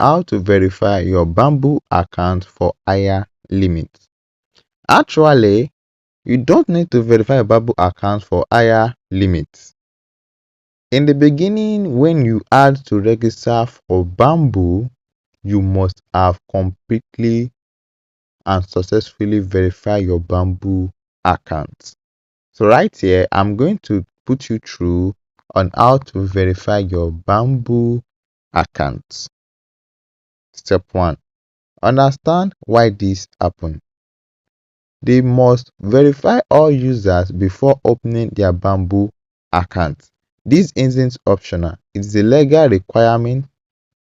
how to verify your Bamboo account for higher limits. Actually, you don't need to verify your Bamboo account for higher limits. In the beginning, when you had to register for Bamboo, you must have completely and successfully verified your Bamboo account. So right here, I'm going to put you through on how to verify your Bamboo account. Step 1. Understand why this happened. They must verify all users before opening their Bamboo account. This isn't optional. It's a legal requirement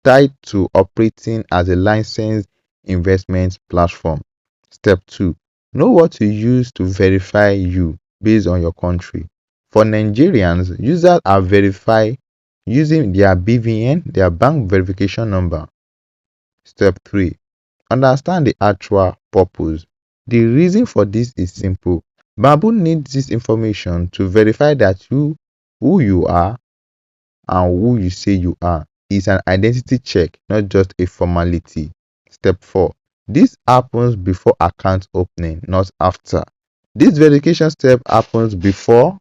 tied to operating as a licensed investment platform. Step 2. Know what to use to verify you based on your country. For Nigerians, users are verified using their BVN, their bank verification number. Step 3. Understand the actual purpose. The reason for this is simple. Bamboo needs this information to verify that who you are and who you say you are. It's an identity check, not just a formality. Step 4. This happens before account opening, not after. This verification step happens before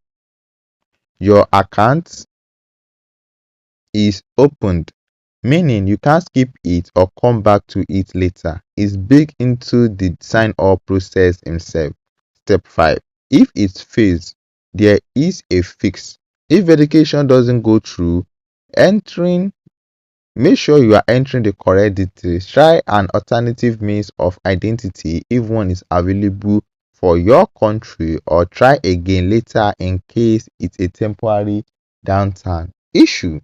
your account is opened, meaning you can't skip it or come back to it later. It's baked into the sign up process itself. Step 5. If it fails, there is a fix. If verification doesn't go through, make sure you are entering the correct details. Try an alternative means of identity if one is available for your country, or try again later in case it's a temporary downtime issue.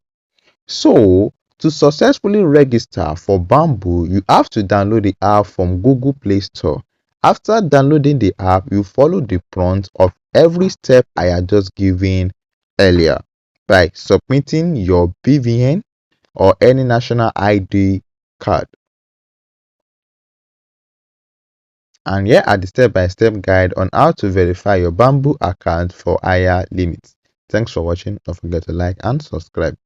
So, to successfully register for Bamboo, you have to download the app from Google Play Store. After downloading the app, you follow the prompt of every step I had just given earlier by submitting your BVN or any national ID card. And here are the step-by-step guide on how to verify your Bamboo account for higher limits. Thanks for watching. Don't forget to like and subscribe.